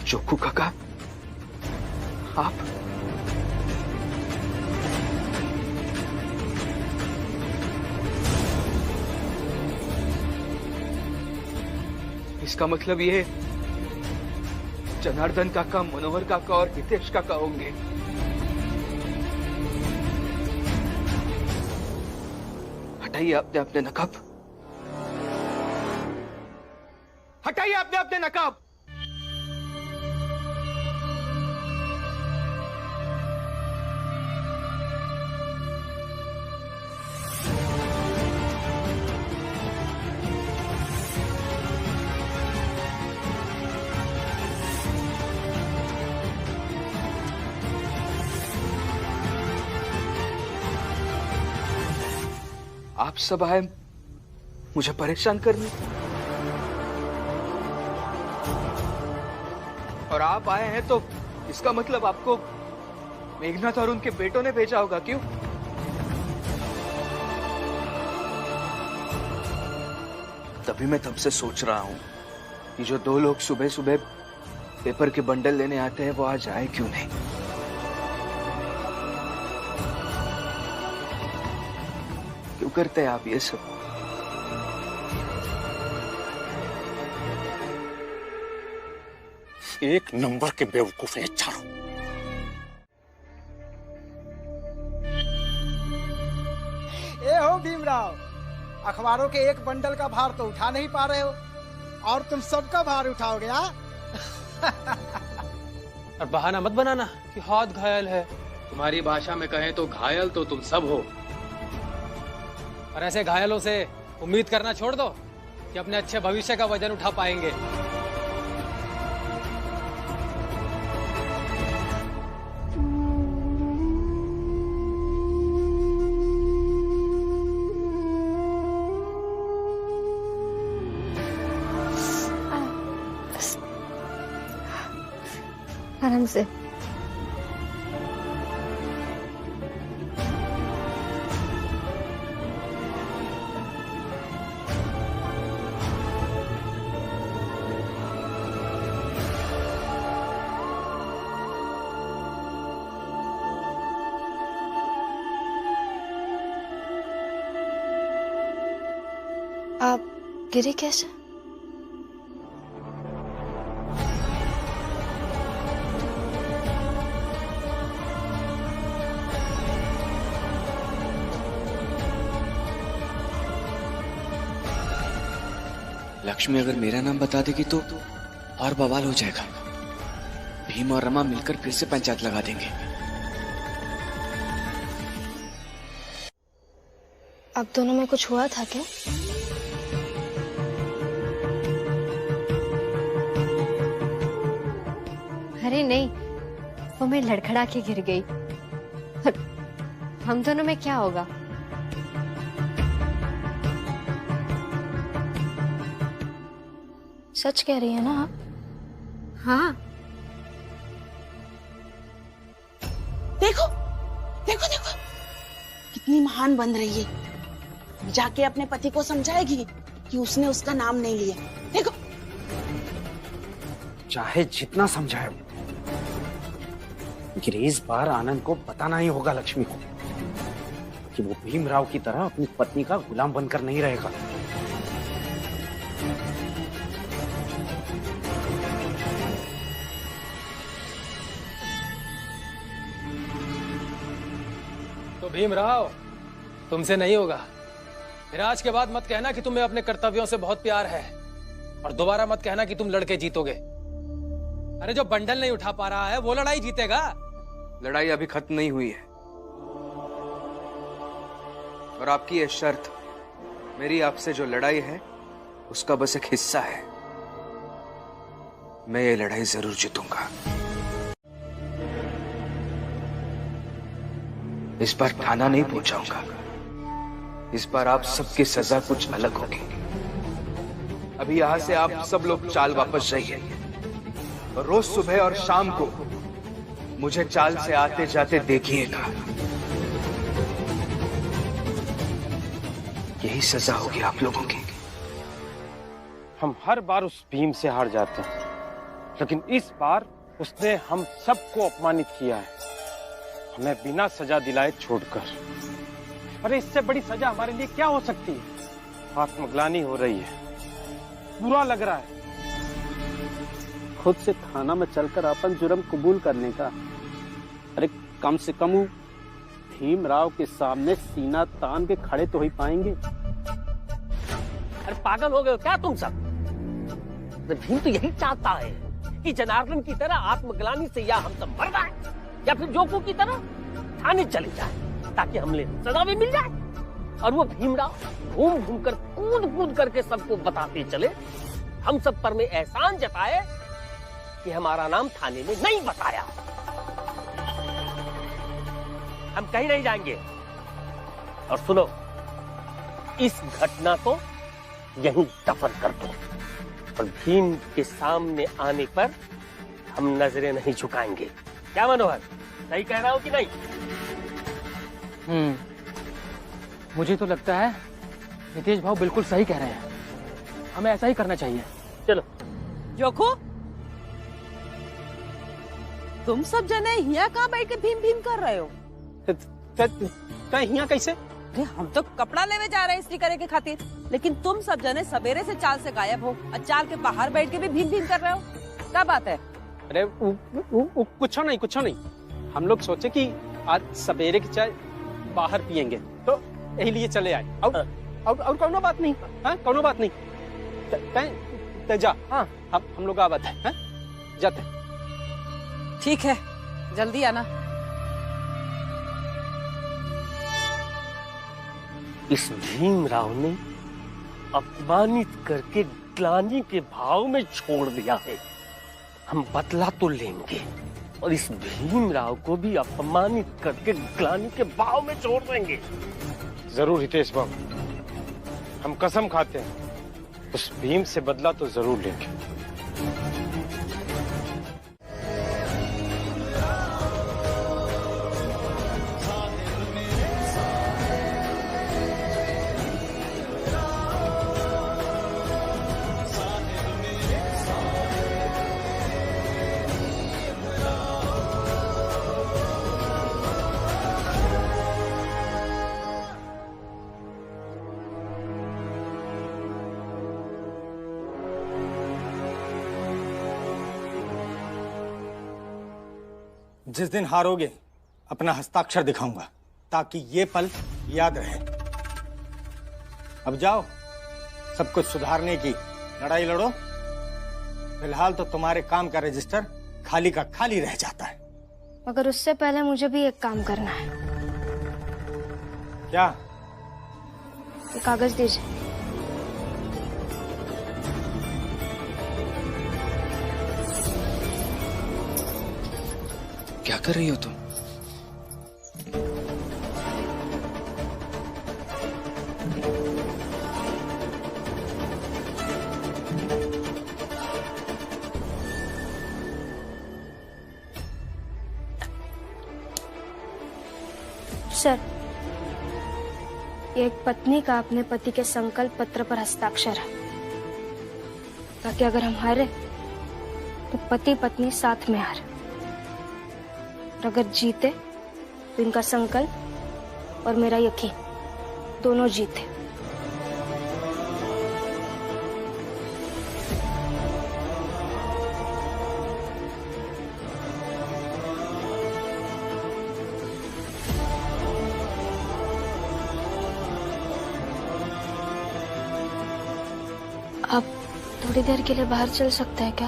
जोखू काका, आप इसका मतलब ये जनार्दन काका, मनोहर काका और हितेश काका होंगे। हटाइए अपने अपने नकाब, हटाइए अपने अपने नकाब। आप सब आए मुझे परेशान करने, और आप आए हैं तो इसका मतलब आपको मेघनाथ और उनके बेटों ने भेजा होगा। क्यों? तभी मैं तब से सोच रहा हूं कि जो दो लोग सुबह सुबह पेपर के बंडल लेने आते हैं वो आज आए क्यों नहीं। क्यों करते हैं आप ये सब? एक नंबर के बेवकूफ हैं चारों। ए हो भीमराव, अखबारों के एक बंडल का भार तो उठा नहीं पा रहे हो और तुम सबका भार उठाओगे। और बहाना मत बनाना कि हाथ घायल है। तुम्हारी भाषा में कहें तो घायल तो तुम सब हो। और ऐसे घायलों से उम्मीद करना छोड़ दो कि अपने अच्छे भविष्य का वजन उठा पाएंगे। आराम से। गिरी कैसे? लक्ष्मी अगर मेरा नाम बता देगी तो और बवाल हो जाएगा। भीम और रमा मिलकर फिर से पंचायत लगा देंगे। अब दोनों में कुछ हुआ था क्या? अरे नहीं, वो मैं लड़खड़ा के गिर गई। हम दोनों में क्या होगा? सच कह रही है ना आप? हाँ। देखो देखो देखो कितनी महान बन रही है। जाके अपने पति को समझाएगी कि उसने उसका नाम नहीं लिया। देखो, चाहे जितना समझाए, लेकिन इस बार आनंद को बताना ही होगा लक्ष्मी को कि वो भीमराव की तरह अपनी पत्नी का गुलाम बनकर नहीं रहेगा। तो भीमराव, तुमसे नहीं होगा। फिर आज के बाद मत कहना कि तुम्हें अपने कर्तव्यों से बहुत प्यार है, और दोबारा मत कहना कि तुम लड़के जीतोगे। अरे जो बंडल नहीं उठा पा रहा है वो लड़ाई जीतेगा। लड़ाई अभी खत्म नहीं हुई है, और आपकी ये शर्त मेरी आपसे जो लड़ाई है उसका बस एक हिस्सा है। मैं ये लड़ाई जरूर जीतूंगा। इस बार थाना नहीं पहुंचाऊंगा। इस बार आप सबकी सजा कुछ अलग होगी। अभी यहां से आप सब लोग चाल वापस जाइए, और रोज सुबह और शाम को मुझे चाल से आते जाते देखिएगा। यही सजा होगी आप लोगों की। हम हर बार उस भीम से हार जाते हैं, लेकिन इस बार उसने हम सबको अपमानित किया है, हमें बिना सजा दिलाए छोड़कर। अरे इससे बड़ी सजा हमारे लिए क्या हो सकती है? आत्मग्लानि हो रही है, बुरा लग रहा है। खुद से थाना में चलकर अपन जुर्म कबूल करने का। अरे कम से कम भीमराव के सामने सीना तान के खड़े तो ही पाएंगे। अरे पागल हो गए हो क्या तुम सब? भीम तो यही चाहता है कि जनार्दन की तरह आत्मग्लानि से या हम सब मर जाए, या फिर जोकू की तरह थाने चले जाए, ताकि हमने सजा भी मिल जाए। और वो भीमराव घूम घूम कर कूद कूद करके सबको बताते चले, हम सब पर में एहसान जताए कि हमारा नाम थाने में नहीं बताया। हम कहीं नहीं जाएंगे। और सुनो, इस घटना को यहीं दफन कर दो, और भीम के सामने आने पर हम नजरें नहीं झुकाएंगे। क्या मनोहर, सही कह रहा हूं कि नहीं? मुझे तो लगता है नितेश भाव बिल्कुल सही कह रहे हैं। हमें ऐसा ही करना चाहिए। चलो। जोखो, तुम सब जने यहाँ कहाँ बैठ के भीम भीम कर रहे हो? यहाँ कैसे? हम तो कपड़ा लेने जा रहे हैं इस्त्री करे के खातिर, लेकिन तुम सब जने सवेरे से चाल से गायब हो और चाल के बाहर बैठ के भी भीम भीम कर रहे हो। क्या बात है? अरे कुछ नहीं। हम लोग सोचे कि आज सवेरे की चाय बाहर पियेंगे, तो यही लिए चले आए। और कोनो बात नहीं, हाँ कोनो बात नहीं। ते जा, हाँ हम लोग आवत है, जाते। ठीक है, जल्दी आना। इस भीमराव ने अपमानित करके ग्लानि के भाव में छोड़ दिया है। हम बदला तो लेंगे, और इस भीमराव को भी अपमानित करके ग्लानि के भाव में छोड़ देंगे। जरूर हितेश बाबू, हम कसम खाते हैं उस भीम से बदला तो जरूर लेंगे। जिस दिन हारोगे अपना हस्ताक्षर दिखाऊंगा ताकि ये पल याद रहे। अब जाओ, सब कुछ सुधारने की लड़ाई लड़ो। फिलहाल तो तुम्हारे काम का रजिस्टर खाली का खाली रह जाता है। मगर उससे पहले मुझे भी एक काम करना है। क्या? ये कागज दीजिए। क्या कर रही हो तुम? सर, एक पत्नी का अपने पति के संकल्प पत्र पर हस्ताक्षर है, ताकि अगर हम हारे तो पति पत्नी साथ में हारे, और अगर जीते तो इनका संकल्प और मेरा यकीन दोनों जीते। आप थोड़ी देर के लिए बाहर चल सकते हैं क्या?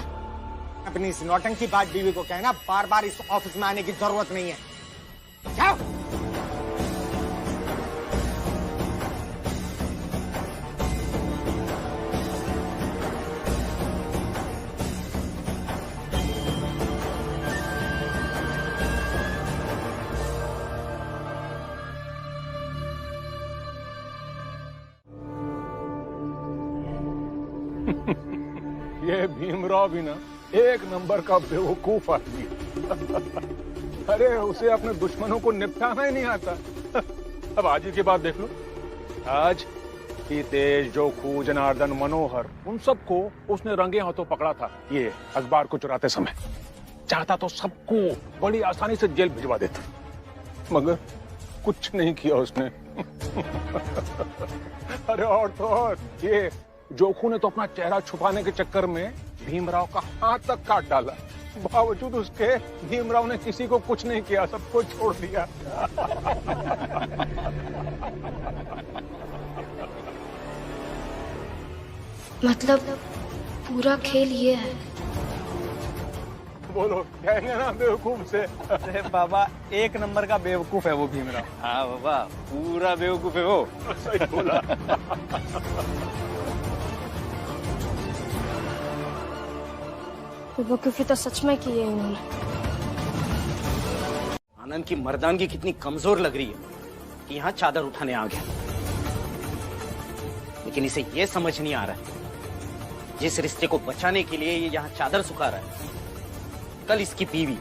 अपनी इस नौटंकी बात बीवी को कहना बार बार इस ऑफिस में आने की जरूरत नहीं है। जाओ। ये भीमराव भी ना एक नंबर का बेवकूफ आदमी। अरे उसे अपने दुश्मनों को निपटाना ही नहीं आता। अब आज ही की बात देख लो। आज हितेश, जोखू, जनार्दन, मनोहर, उन सबको उसने रंगे हाथों पकड़ा था ये अखबार को चुराते समय। चाहता तो सबको बड़ी आसानी से जेल भिजवा देता, मगर कुछ नहीं किया उसने। अरे और तो और ये जोखू ने तो अपना चेहरा छुपाने के चक्कर में भीमराव का हाथ तक काट डाला। बावजूद उसके भीमराव ने किसी को कुछ नहीं किया, सबको छोड़ दिया। मतलब पूरा खेल ये है? बोलो, कहेंगे ना बेवकूफ से। अरे बाबा, एक नंबर का बेवकूफ है वो भीमराव। हाँ बाबा, पूरा बेवकूफ है वो। सही बोला। बेवकूफी तो सच में की है उन्होंने। आनंद की मर्दानगी कितनी कमजोर लग रही है कि यहाँ चादर उठाने आ गया। लेकिन इसे ये समझ नहीं आ रहा है, जिस रिश्ते को बचाने के लिए ये यहाँ चादर सुखा रहा है, कल इसकी बीवी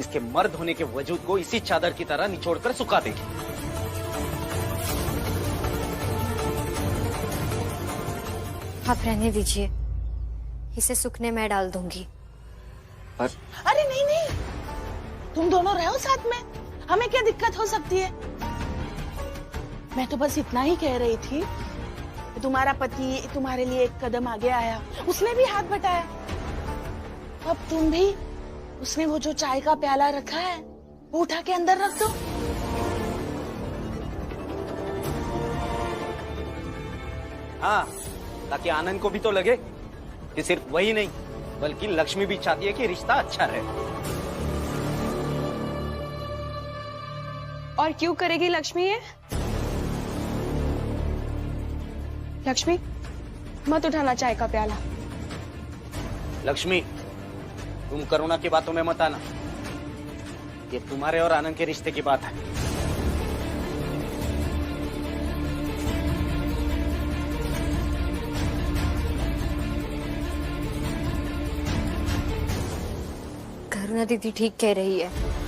इसके मर्द होने के वजूद को इसी चादर की तरह निचोड़कर सुखा देगी। आप रहने दीजिए, इसे सूखने में डाल दूंगी। अरे नहीं नहीं, तुम दोनों रहो साथ में, हमें क्या दिक्कत हो सकती है? मैं तो बस इतना ही कह रही थी कि तुम्हारा पति तुम्हारे लिए एक कदम आगे आया, उसने भी हाथ बटाया। अब तुम भी, उसने वो जो चाय का प्याला रखा है वो उठा के अंदर रख दो। हाँ, ताकि आनंद को भी तो लगे कि सिर्फ वही नहीं बल्कि लक्ष्मी भी चाहती है कि रिश्ता अच्छा रहे। और क्यों करेगी लक्ष्मी ये? लक्ष्मी, मत उठाना चाय का प्याला। लक्ष्मी, तुम करुणा की बातों में मत आना, ये तुम्हारे और आनंद के रिश्ते की बात है। करुणा दीदी ठीक कह रही है।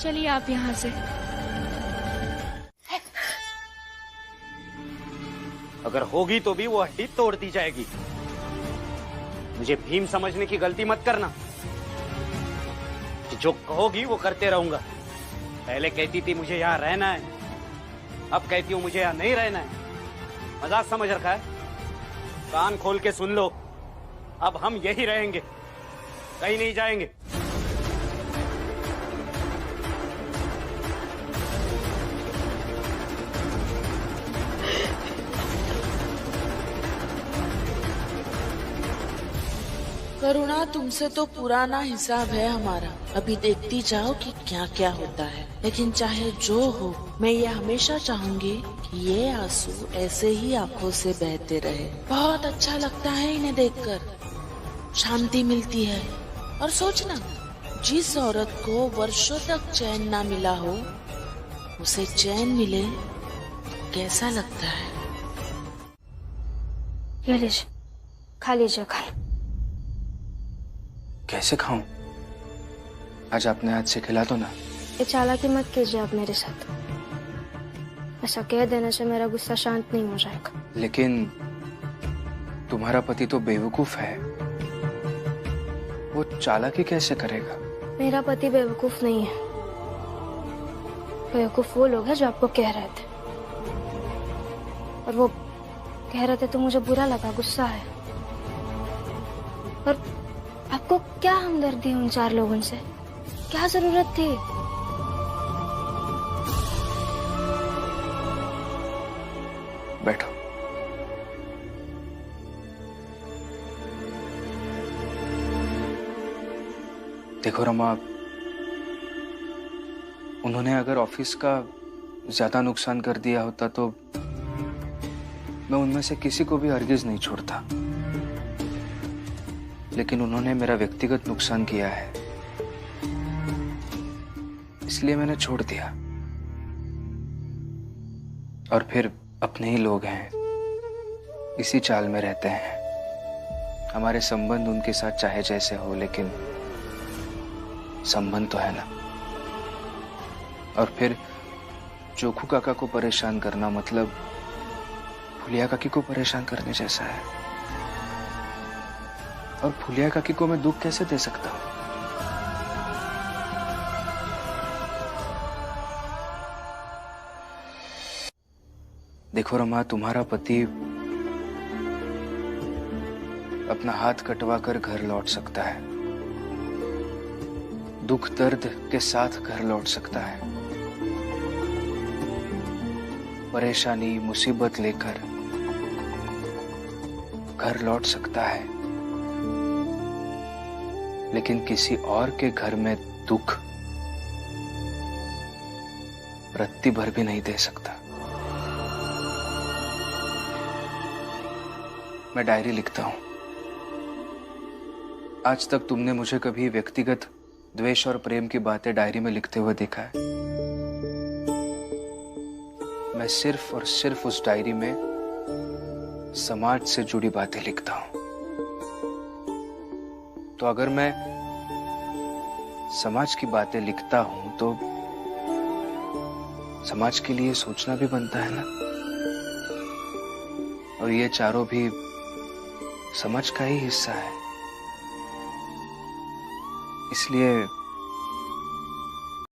चलिए आप यहाँ से। अगर होगी तो भी वो हड्डी तोड़ दी जाएगी। मुझे भीम समझने की गलती मत करना कि जो कहोगी वो करते रहूंगा। पहले कहती थी मुझे यहाँ रहना है, अब कहती हूँ मुझे यहाँ नहीं रहना है। मजाक समझ रखा है? कान खोल के सुन लो, अब हम यही रहेंगे, कहीं नहीं जाएंगे। करुणा, तुमसे तो पुराना हिसाब है हमारा। अभी देखती जाओ कि क्या क्या होता है। लेकिन चाहे जो हो, मैं ये हमेशा चाहूंगी कि ये आंसू ऐसे ही आंखों से बहते रहे। बहुत अच्छा लगता है इन्हें देखकर, शांति मिलती है। और सोचना, जिस औरत को वर्षों तक चैन ना मिला हो, उसे चैन मिले तो कैसा लगता है। ये लीजिए, खा लीजिए खाना। कैसे खाऊं? आज आपने हाथ से खिला दो ना। ये चालाकी मत कीजिए आप मेरे साथ। ऐसा कह देने से मेरा गुस्सा शांत नहीं हो जाएगा। लेकिन तुम्हारा पति तो बेवकूफ है, वो चालाकी कैसे करेगा? मेरा पति बेवकूफ नहीं है। बेवकूफ वो लोग हैं जो आपको कह रहे थे, और वो कह रहे थे तो मुझे बुरा लगा, गुस्सा है। और आपको क्या हमदर्दी उन 4 लोगों से? क्या जरूरत थी? बैठो। देखो रमा, उन्होंने अगर ऑफिस का ज्यादा नुकसान कर दिया होता तो मैं उनमें से किसी को भी हरगिज नहीं छोड़ता। लेकिन उन्होंने मेरा व्यक्तिगत नुकसान किया है, इसलिए मैंने छोड़ दिया। और फिर अपने ही लोग हैं, इसी चाल में रहते हैं। हमारे संबंध उनके साथ चाहे जैसे हो, लेकिन संबंध तो है ना। और फिर जोखू काका को परेशान करना मतलब फुलिया काकी को परेशान करने जैसा है। और फुलिया काकी को मैं दुख कैसे दे सकता हूं? देखो रमा, तुम्हारा पति अपना हाथ कटवा कर घर लौट सकता है, दुख दर्द के साथ घर लौट सकता है, परेशानी मुसीबत लेकर घर लौट सकता है। लेकिन किसी और के घर में दुख रत्ती भर भी नहीं दे सकता। मैं डायरी लिखता हूं। आज तक तुमने मुझे कभी व्यक्तिगत द्वेष और प्रेम की बातें डायरी में लिखते हुए देखा है? मैं सिर्फ और सिर्फ उस डायरी में समाज से जुड़ी बातें लिखता हूं। तो अगर मैं समाज की बातें लिखता हूं तो समाज के लिए सोचना भी बनता है ना। और ये चारों भी समाज का ही हिस्सा है, इसलिए